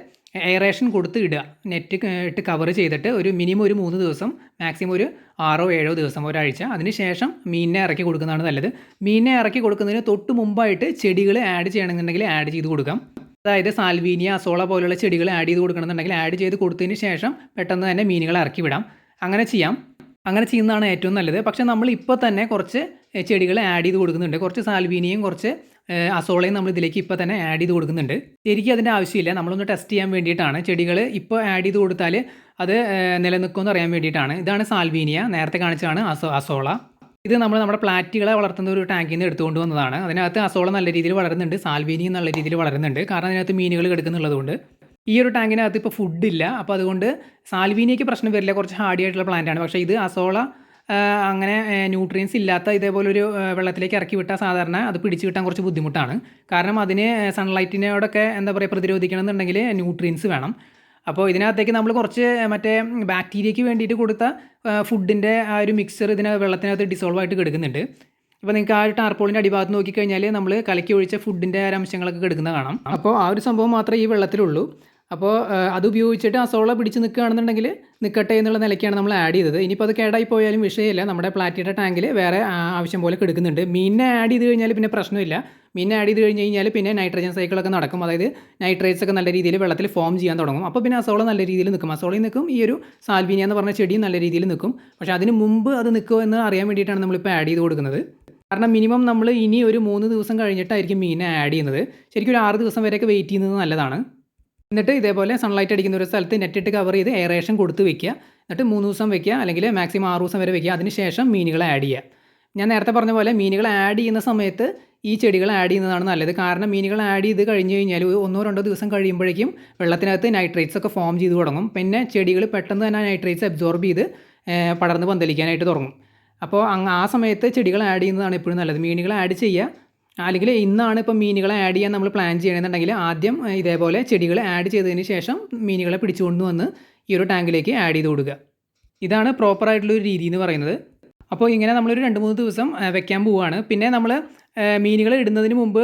എയറേഷൻ കൊടുത്ത് ഇടുക. നെറ്റ് ഇട്ട് കവർ ചെയ്തിട്ട് ഒരു മിനിമം ഒരു 3 ദിവസം, മാക്സിമം ഒരു 6-7 ദിവസം, ഒരാഴ്ച. അതിനുശേഷം മീനിനെ ഇറക്കി കൊടുക്കുന്നതാണ് നല്ലത്. മീനിനെ ഇറക്കി കൊടുക്കുന്നതിന് തൊട്ട് മുമ്പായിട്ട് ചെടികൾ ആഡ് ചെയ്യണമെന്നുണ്ടെങ്കിൽ ആഡ് ചെയ്ത് കൊടുക്കാം. അതായത് സാൽവീനിയ, അസോള പോലുള്ള ചെടികൾ ആഡ് ചെയ്ത് കൊടുക്കണമെന്നുണ്ടെങ്കിൽ ആഡ് ചെയ്ത് കൊടുത്തതിന് ശേഷം പെട്ടെന്ന് തന്നെ മീനുകളെ ഇറക്കി വിടാം. അങ്ങനെ ചെയ്യാം. അങ്ങനെ ചെയ്യുന്നതാണ് ഏറ്റവും നല്ലത്. പക്ഷേ നമ്മൾ ഇപ്പോൾ തന്നെ കുറച്ച് ചെടികൾ ആഡ് ചെയ്ത് കൊടുക്കുന്നുണ്ട്. കുറച്ച് സാൽവീനിയും കുറച്ച് അസോളയും നമ്മൾ ഇതിലേക്ക് ഇപ്പോൾ തന്നെ ആഡ് ചെയ്ത് കൊടുക്കുന്നുണ്ട്. ശരിക്കും അതിൻ്റെ ആവശ്യമില്ല, നമ്മളൊന്ന് ടെസ്റ്റ് ചെയ്യാൻ വേണ്ടിയിട്ടാണ്. ചെടികൾ ഇപ്പോൾ ആഡ് ചെയ്ത് കൊടുത്താൽ അത് നിലനിൽക്കുമെന്ന് അറിയാൻ വേണ്ടിയിട്ടാണ്. ഇതാണ് സാൽവീനിയ, നേരത്തെ കാണിച്ചതാണ് അസോള. ഇത് നമ്മുടെ പ്ലാറ്റുകളെ വളർത്തുന്ന ഒരു ടാങ്കിൽ നിന്ന് എടുത്തുകൊണ്ട് വന്നതാണ്. അതിനകത്ത് അസോള നല്ല രീതിയിൽ വളരുന്നുണ്ട്, സാൽവീനിയും നല്ല രീതിയിൽ വളരുന്നുണ്ട്. കാരണം അതിനകത്ത് മീനുകൾ കിടക്കുന്നുള്ളതുകൊണ്ട്. ഈ ഒരു ടാങ്കിനകത്ത് ഇപ്പോൾ ഫുഡില്ല. അപ്പോൾ അതുകൊണ്ട് സാൽവീനിയയ്ക്ക് പ്രശ്നം വരില്ല, കുറച്ച് ഹാർഡി ആയിട്ടുള്ള പ്ലാന്റാണ്. പക്ഷേ ഇത് അസോള അങ്ങനെ ന്യൂട്രിയൻസ് ഇല്ലാത്ത ഇതേപോലൊരു വെള്ളത്തിലേക്ക് ഇറക്കി വിട്ടാൽ സാധാരണ അത് പിടിച്ച് കിട്ടാൻ കുറച്ച് ബുദ്ധിമുട്ടാണ്. കാരണം അതിന് സൺലൈറ്റിനോടൊക്കെ എന്താ പറയുക പ്രതിരോധിക്കണമെന്നുണ്ടെങ്കിൽ ന്യൂട്രിയൻസ് വേണം. അപ്പോൾ ഇതിനകത്തേക്ക് നമ്മൾ കുറച്ച് മറ്റേ ബാക്ടീരിയയ്ക്ക് വേണ്ടിയിട്ട് കൊടുത്ത ഫുഡിൻ്റെ ആ ഒരു മിക്സർ വെള്ളത്തിനകത്ത് ഡിസോൾവ് ആയിട്ട് കിടക്കുന്നുണ്ട്. ഇപ്പോൾ നിങ്ങൾക്ക് ആ ഒരു ടാർപോളിൻ്റെ അടിഭാഗത്ത് നോക്കിക്കഴിഞ്ഞാൽ നമ്മൾ കലക്കി ഒഴിച്ച ഫുഡിൻ്റെ അംശങ്ങളൊക്കെ കിടക്കുന്നത് കാണാം. അപ്പോൾ ആ ഒരു സംഭവം മാത്രമേ ഈ വെള്ളത്തിലുള്ളൂ. അപ്പോൾ അത് ഉപയോഗിച്ചിട്ട് അസോള പിടിച്ച് നിൽക്കുകയാണെന്നുണ്ടെങ്കിൽ നിൽക്കട്ടെ എന്നുള്ള നിലയ്ക്കാണ് നമ്മൾ ആഡ് ചെയ്തത്. ഇനിയിപ്പോൾ അത് കേടായി പോയാലും വിഷയമില്ല, നമ്മുടെ പ്ലാറ്റിയുടെ ടാങ്കിൽ വേറെ ആവശ്യം പോലെ കിടക്കുന്നുണ്ട്. മീനിനെ ആഡ് ചെയ്ത് കഴിഞ്ഞാൽ പിന്നെ പ്രശ്നമില്ല. മീനിനെ ആഡ് ചെയ്ത് കഴിഞ്ഞാൽ പിന്നെ നൈട്രജൻ സൈക്കിളൊക്കെ നടക്കും. അതായത് നൈട്രേറ്റ്സ് ഒക്കെ നല്ല രീതിയിൽ വെള്ളത്തിൽ ഫോം ചെയ്യാൻ തുടങ്ങും. അപ്പോൾ പിന്നെ അസോള നല്ല രീതിയിൽ നിൽക്കും. അസോളയിൽ നിൽക്കും, ഈ ഒരു സാൽവീനിയ എന്ന് പറഞ്ഞ ചെടിയും നല്ല രീതിയിൽ നിൽക്കും. പക്ഷേ അതിന് മുമ്പ് അത് നിൽക്കുമോ എന്ന് അറിയാൻ വേണ്ടിയിട്ടാണ് നമ്മളിപ്പോൾ ആഡ് ചെയ്ത് കൊടുക്കുന്നത്. കാരണം മിനിമം നമ്മൾ ഇനി ഒരു 3 ദിവസം കഴിഞ്ഞിട്ടായിരിക്കും മീനിനെ ആഡ് ചെയ്യുന്നത്. ശരിക്കും ഒരു 6 ദിവസം വരെയൊക്കെ വെയിറ്റ് ചെയ്യുന്നത് നല്ലതാണ്. എന്നിട്ട് ഇതേപോലെ സൺലൈറ്റ് അടിക്കുന്ന ഒരു സ്ഥലത്ത് നെറ്റിട്ട് കവർ ചെയ്ത് എയറേഷൻ കൊടുത്ത് വെക്കുക. എന്നിട്ട് 3 ദിവസം വെക്കുക, അല്ലെങ്കിൽ മാക്സിമം 6 ദിവസം വരെ വെക്കുക. അതിനുശേഷം മീനുകളെ ആഡ് ചെയ്യുക. ഞാൻ നേരത്തെ പറഞ്ഞ പോലെ മീനുകൾ ആഡ് ചെയ്യുന്ന സമയത്ത് ഈ ചെടികൾ ആഡ് ചെയ്യുന്നതാണ് നല്ലത്. കാരണം മീനുകൾ ആഡ് ചെയ്ത് കഴിഞ്ഞ് കഴിഞ്ഞാൽ 1-2 ദിവസം കഴിയുമ്പോഴേക്കും വെള്ളത്തിനകത്ത് നൈട്രേറ്റ്സ് ഒക്കെ ഫോം ചെയ്ത് തുടങ്ങും. പിന്നെ ചെടികൾ പെട്ടെന്ന് തന്നെ നൈട്രേറ്റ്സ് അബ്സോർബ് ചെയ്ത് പടർന്ന് പന്തലിക്കാനായിട്ട് തുടങ്ങും. അപ്പോൾ ആ സമയത്ത് ചെടികൾ ആഡ് ചെയ്യുന്നതാണ് എപ്പോഴും നല്ലത്. മീനുകൾ ആഡ് ചെയ്യുക, അല്ലെങ്കിൽ ഇന്നാണ് ഇപ്പോൾ മീനുകളെ ആഡ് ചെയ്യാൻ നമ്മൾ പ്ലാൻ ചെയ്യണമെന്നുണ്ടെങ്കിൽ ആദ്യം ഇതേപോലെ ചെടികൾ ആഡ് ചെയ്തതിന് ശേഷം മീനുകളെ പിടിച്ചുകൊണ്ട് വന്ന് ഈ ഒരു ടാങ്കിലേക്ക് ആഡ് ചെയ്ത് കൊടുക്കുക. ഇതാണ് പ്രോപ്പറായിട്ടുള്ളൊരു രീതി എന്ന് പറയുന്നത്. അപ്പോൾ ഇങ്ങനെ നമ്മളൊരു 2-3 ദിവസം വെക്കാൻ പോവുകയാണ്. പിന്നെ നമ്മൾ മീനുകൾ ഇടുന്നതിന് മുമ്പ്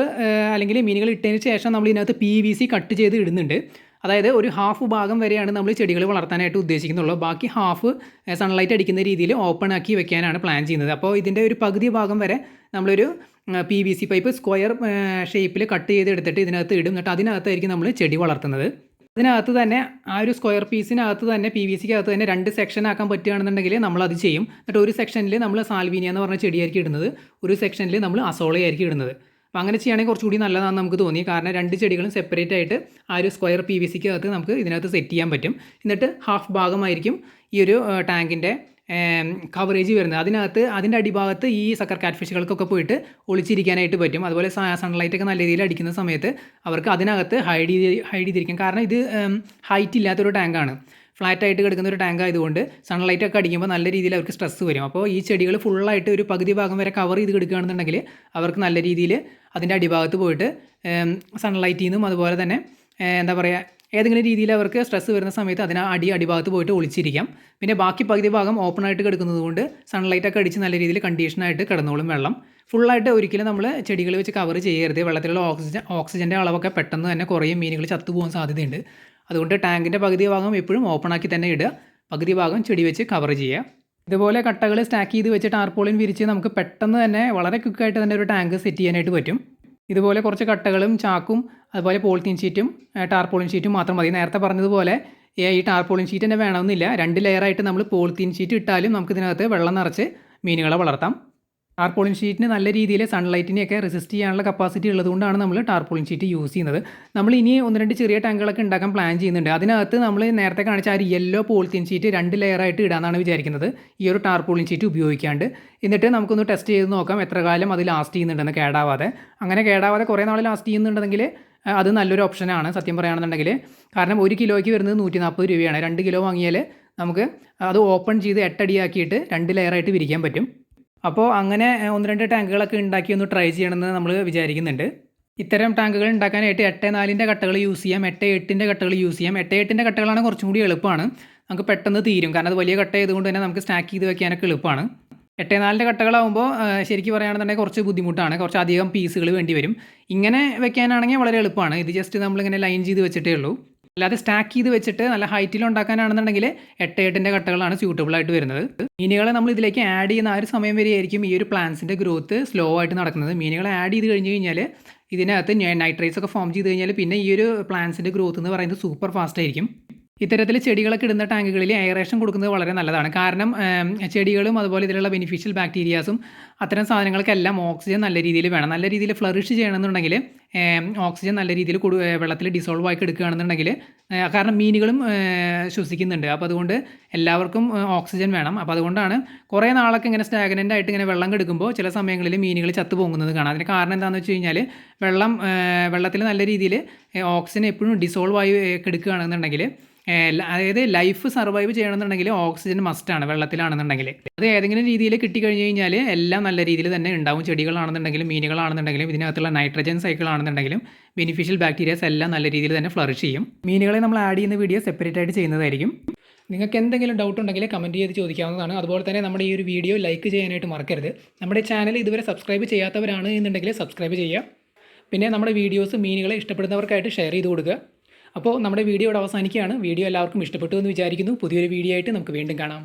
അല്ലെങ്കിൽ മീനുകൾ ഇട്ടതിന് ശേഷം നമ്മൾ ഇതിനകത്ത് PVC കട്ട് ചെയ്ത് ഇടുന്നുണ്ട്. അതായത് ഒരു ഹാഫ് ഭാഗം വരെയാണ് നമ്മൾ ചെടികൾ വളർത്താനായിട്ട് ഉദ്ദേശിക്കുന്നുള്ളൂ. ബാക്കി ഹാഫ് സൺലൈറ്റ് അടിക്കുന്ന രീതിയിൽ ഓപ്പൺ ആക്കി വെക്കാനാണ് പ്ലാൻ ചെയ്യുന്നത്. അപ്പോൾ ഇതിൻ്റെ ഒരു പകുതി ഭാഗം വരെ നമ്മളൊരു PVC പൈപ്പ് സ്ക്വയർ ഷേപ്പിൽ കട്ട് ചെയ്ത് എടുത്തിട്ട് ഇതിനകത്ത് ഇടും. എന്നിട്ട് അതിനകത്തായിരിക്കും നമ്മൾ ചെടി വളർത്തുന്നത്. അതിനകത്ത് തന്നെ ആ ഒരു സ്ക്വയർ പീസിനകത്ത് തന്നെ PVCക്കകത്ത് തന്നെ 2 സെക്ഷൻ ആക്കാൻ പറ്റുകയാണെന്നുണ്ടെങ്കിൽ നമ്മളത് ചെയ്യും. എന്നിട്ട് ഒരു സെക്ഷനിൽ നമ്മൾ സാൽവീനിയ എന്ന് പറഞ്ഞ ചെടിയായിരിക്കും ഇടുന്നത്, ഒരു സെക്ഷനിൽ നമ്മൾ അസോളയായിരിക്കും ഇടുന്നത്. അപ്പോൾ അങ്ങനെ ചെയ്യുകയാണെങ്കിൽ കുറച്ചുകൂടി നല്ലതാണെന്ന് നമുക്ക് തോന്നി. കാരണം 2 ചെടികളും സെപ്പറേറ്റ് ആയിട്ട് ആ ഒരു സ്ക്വയർ PVCക്കകത്ത് നമുക്ക് ഇതിനകത്ത് സെറ്റ് ചെയ്യാൻ പറ്റും. എന്നിട്ട് ഹാഫ് ഭാഗമായിരിക്കും ഈ ഒരു ടാങ്കിൻ്റെ കവറേജ് വരുന്നത്. അതിനകത്ത് അതിൻ്റെ അടിഭാഗത്ത് ഈ സക്കർ കാറ്റ് ഫിഷുകൾക്കൊക്കെ പോയിട്ട് ഒളിച്ചിരിക്കാനായിട്ട് പറ്റും. അതുപോലെ സൺലൈറ്റൊക്കെ നല്ല രീതിയിൽ അടിക്കുന്ന സമയത്ത് അവർക്ക് അതിനകത്ത് ഹൈഡ് ചെയ്തിരിക്കാം. കാരണം ഇത് ഹൈറ്റ് ഇല്ലാത്തൊരു ടാങ്കാണ്, ഫ്ലാറ്റായിട്ട് കിടക്കുന്ന ഒരു ടാങ്ക് ആയതുകൊണ്ട് സൺലൈറ്റ് ഒക്കെ അടിക്കുമ്പോൾ നല്ല രീതിയിൽ അവർക്ക് സ്ട്രെസ് വരും. അപ്പോൾ ഈ ചെടികൾ ഫുള്ളായിട്ട് ഒരു പകുതി ഭാഗം വരെ കവർ ചെയ്ത് കിടക്കുകയാണെന്നുണ്ടെങ്കിൽ അവർക്ക് നല്ല രീതിയിൽ അതിൻ്റെ അടിഭാഗത്ത് പോയിട്ട് സൺലൈറ്റിൽ നിന്നും അതുപോലെ തന്നെ എന്താ പറയുക ഏതെങ്കിലും രീതിയിൽ അവർക്ക് സ്ട്രെസ് വരുന്ന സമയത്ത് അടിഭാഗത്ത് പോയിട്ട് ഒളിച്ചിരിക്കാം. പിന്നെ ബാക്കി പകുതി ഭാഗം ഓപ്പൺ ആയിട്ട് കിടക്കുന്നത് കൊണ്ട് സൺലൈറ്റൊക്കെ അടിച്ച് നല്ല രീതിയിൽ കണ്ടീഷനായിട്ട് കിടന്നോളും വെള്ളം. ഫുള്ളായിട്ട് ഒരിക്കലും നമ്മൾ ചെടികൾ വെച്ച് കവർ ചെയ്യരുത്. വെള്ളത്തിലുള്ള ഓക്സിജൻ്റെ അളവൊക്കെ പെട്ടെന്ന് തന്നെ കുറയും, മീനുകൾ ചത്തുപോകാൻ സാധ്യതയുണ്ട്. അതുകൊണ്ട് ടാങ്കിൻ്റെ പകുതി ഭാഗം എപ്പോഴും ഓപ്പൺ ആക്കി തന്നെ ഇടുക, പകുതി ഭാഗം ചെടി വെച്ച് കവർ ചെയ്യുക. ഇതുപോലെ കട്ടകൾ സ്റ്റാക്ക് ചെയ്ത് വെച്ച് ടാർപോളിൻ വിരിച്ച് നമുക്ക് പെട്ടെന്ന് തന്നെ വളരെ ക്വിക്കായിട്ട് തന്നെ ഒരു ടാങ്ക് സെറ്റ് ചെയ്യാനായിട്ട് പറ്റും. ഇതുപോലെ കുറച്ച് കട്ടകളും ചാക്കും അതുപോലെ പോളിത്തീൻ ഷീറ്റും ടാർപോളിൻ ഷീറ്റും മാത്രം മതി. നേരത്തെ പറഞ്ഞതുപോലെ ഈ ടാർപോളിൻ ഷീറ്റ് തന്നെ വേണമെന്നില്ല, 2 ലെയറായിട്ട് നമ്മൾ പോളിത്തീൻ ഷീറ്റ് ഇട്ടാലും നമുക്കിതിനകത്ത് വെള്ളം നിറച്ച് മീനുകളെ വളർത്താം. ടാർപോളിൻ ഷീറ്റിന് നല്ല രീതിയിൽ സൺലൈറ്റിനെയൊക്കെ റെസിസ്റ്റ് ചെയ്യാനുള്ള കപ്പാസിറ്റി ഉള്ളതുകൊണ്ടാണ് നമ്മൾ ടാർപോളിൻ ഷീറ്റ് യൂസ് ചെയ്യുന്നത്. നമ്മൾ ഇനി 1-2 ചെറിയ ടാങ്കുകളൊക്കെ ഉണ്ടാക്കാൻ പ്ലാൻ ചെയ്യുന്നുണ്ട്. അതിനകത്ത് നമ്മൾ നേരത്തെ കാണിച്ച ആ യെല്ലോ പോളിത്തീൻ ഷീറ്റ് 2 ലെയറായിട്ട് ഇടാമെന്നാണ് വിചാരിക്കുന്നത്, ഈ ഒരു ടാർപോളിൻ ഷീറ്റ് ഉപയോഗിക്കാണ്ട്. എന്നിട്ട് നമുക്കൊന്ന് ടെസ്റ്റ് ചെയ്ത് നോക്കാം എത്ര കാലം അത് ലാസ്റ്റ് ചെയ്യുന്നുണ്ടെന്ന് കേടാവാതെ. അങ്ങനെ കേടാവാതെ കുറേ നാൾ ലാസ്റ്റ് ചെയ്യുന്നുണ്ടെങ്കിൽ അത് നല്ലൊരു ഓപ്ഷനാണ് സത്യം പറയുകയാണെന്നുണ്ടെങ്കിൽ. കാരണം 1 കിലോയ്ക്ക് വരുന്നത് 140 രൂപയാണ്. 2 കിലോ വാങ്ങിയാൽ നമുക്ക് അത് ഓപ്പൺ ചെയ്ത് 8 അടിയാക്കിയിട്ട് 2 ലെയറായിട്ട് വിരിക്കാൻ പറ്റും. അപ്പോൾ അങ്ങനെ 1-2 ടാങ്കുകളൊക്കെ ഉണ്ടാക്കി ഒന്ന് ട്രൈ ചെയ്യണമെന്ന് നമ്മൾ വിചാരിക്കുന്നുണ്ട്. ഇത്തരം ടാങ്കുകൾ ഉണ്ടാക്കാനായിട്ട് 8-4ൻ്റെ കട്ടകൾ യൂസ് ചെയ്യാം, 8-8ൻ്റെ കട്ടകൾ യൂസ് ചെയ്യാം. 8-8ൻ്റെ കട്ടകളാണ് കുറച്ചും കൂടി എളുപ്പമാണ്, നമുക്ക് പെട്ടെന്ന് തീരും. കാരണം അത് വലിയ കട്ട ആയതുകൊണ്ട് തന്നെ നമുക്ക് സ്റ്റാക്ക് ചെയ്ത് വെക്കാനൊക്കെ എളുപ്പമാണ്. 8-4ൻ്റെ കട്ടകളാകുമ്പോൾ ശരിക്കും പറയുകയാണെന്നുണ്ടെങ്കിൽ കുറച്ച് ബുദ്ധിമുട്ടാണ്, കുറച്ച് അധികം പീസുകൾ വേണ്ടി വരും. ഇങ്ങനെ വെക്കാനാണെങ്കിൽ വളരെ എളുപ്പമാണ്. ഇത് ജസ്റ്റ് നമ്മളിങ്ങനെ ലൈൻ ചെയ്ത് വെച്ചിട്ടേ ഉള്ളൂ. അല്ലാതെ സ്റ്റാക്ക് ചെയ്ത് വെച്ചിട്ട് നല്ല ഹൈറ്റിൽ ഉണ്ടാക്കാനാണെന്നുണ്ടെങ്കിൽ 8-8ൻ്റെ കട്ടകളാണ് സ്യൂട്ടബിൾ ആയിട്ട് വരുന്നത്. മീനുകളെ നമ്മൾ ഇതിലേക്ക് ആഡ് ചെയ്യുന്ന ആ ഒരു സമയം വരെയായിരിക്കും ഈ ഒരു പ്ലാന്റ്സിൻ്റെ ഗ്രോത്ത് സ്ലോ ആയിട്ട് നടക്കുന്നത്. മീനുകളെ ആഡ് ചെയ്ത് കഴിഞ്ഞ് കഴിഞ്ഞാൽ ഇതിനകത്ത് നൈട്രേറ്റ്സ് ഒക്കെ ഫോം ചെയ്ത് കഴിഞ്ഞാൽ പിന്നെ ഈ ഒരു പ്ലാന്റ്സിൻ്റെ ഗ്രോത്ത് എന്ന് പറയുന്നത് സൂപ്പർ ഫാസ്റ്റ് ആയിരിക്കും. ഇത്തരത്തിൽ ചെടികളൊക്കെ ഇടുന്ന ടാങ്കുകളിൽ എയറേഷൻ കൊടുക്കുന്നത് വളരെ നല്ലതാണ്. കാരണം ചെടികളും അതുപോലെ ഇതിലുള്ള ബെനിഫിഷ്യൽ ബാക്ടീരിയാസും അത്തരം സാധനങ്ങൾക്കെല്ലാം ഓക്സിജൻ നല്ല രീതിയിൽ വേണം. നല്ല രീതിയിൽ ഫ്ലറിഷ് ചെയ്യണമെന്നുണ്ടെങ്കിൽ ഓക്സിജൻ നല്ല രീതിയിൽ വെള്ളത്തിൽ ഡിസോൾവ് ആക്കി എടുക്കുകയാണെന്നുണ്ടെങ്കിൽ, കാരണം മീനുകളും ശ്വസിക്കുന്നുണ്ട്, അപ്പോൾ അതുകൊണ്ട് എല്ലാവർക്കും ഓക്സിജൻ വേണം. അപ്പോൾ അതുകൊണ്ടാണ് കുറേ നാളൊക്കെ ഇങ്ങനെ സ്റ്റാഗ്നൻ്റ് ആയിട്ട് ഇങ്ങനെ വെള്ളം കെടുക്കുമ്പോൾ ചില സമയങ്ങളിൽ മീനുകൾ ചത്തു പോകുന്നത് കാണാം. അതിന് കാരണം എന്താണെന്ന് വെച്ച് കഴിഞ്ഞാൽ വെള്ളത്തിൽ നല്ല രീതിയിൽ ഓക്സിജൻ എപ്പോഴും ഡിസോൾവ് ആയി കെടുക്കുകയാണെന്നുണ്ടെങ്കിൽ, അതായത് ലൈഫ് സർവൈവ് ചെയ്യണമെന്നുണ്ടെങ്കിൽ ഓക്സിജൻ മസ്റ്റാണ് വെള്ളത്തിലാണെന്നുണ്ടെങ്കിൽ. അത് ഏതെങ്കിലും രീതിയിൽ കിട്ടിക്കഴിഞ്ഞ് കഴിഞ്ഞാൽ എല്ലാം നല്ല രീതിയിൽ തന്നെ ഉണ്ടാവും. ചെടികളാണെന്നുണ്ടെങ്കിലും മീനുകളാണെന്നുണ്ടെങ്കിലും ഇതിനകത്തുള്ള നൈട്രജൻ സൈക്കിൾ ആണെന്നുണ്ടെങ്കിലും ബെനിഫിഷ്യൽ ബാക്ടീരിയാസ് എല്ലാം നല്ല രീതിയിൽ തന്നെ ഫ്ലറിഷ് ചെയ്യും. മീനുകളെ നമ്മൾ ആഡ് ചെയ്യുന്ന വീഡിയോ സെപ്പറേറ്റ് ആയിട്ട് ചെയ്യുന്നതായിരിക്കും. നിങ്ങൾക്ക് എന്തെങ്കിലും ഡൗട്ട് ഉണ്ടെങ്കിൽ കമൻറ്റ് ചെയ്ത് ചോദിക്കാവുന്നതാണ്. അതുപോലെ തന്നെ നമ്മുടെ ഈ ഒരു വീഡിയോ ലൈക്ക് ചെയ്യാനായിട്ട് മറക്കരുത്. നമ്മുടെ ചാനൽ ഇതുവരെ സബ്സ്ക്രൈബ് ചെയ്യാത്തവരാണ് എന്നുണ്ടെങ്കിൽ സബ്സ്ക്രൈബ് ചെയ്യുക. പിന്നെ നമ്മുടെ വീഡിയോസ് മീനുകളെ ഇഷ്ടപ്പെടുന്നവർക്കായിട്ട് ഷെയർ ചെയ്ത് കൊടുക്കുക. അപ്പോൾ നമ്മുടെ വീഡിയോ ഇവിടെ അവസാനിക്കുകയാണ്. വീഡിയോ എല്ലാവർക്കും ഇഷ്ടപ്പെട്ടു എന്ന് വിചാരിക്കുന്നു. പുതിയൊരു വീഡിയോ ആയിട്ട് നമുക്ക് വീണ്ടും കാണാം.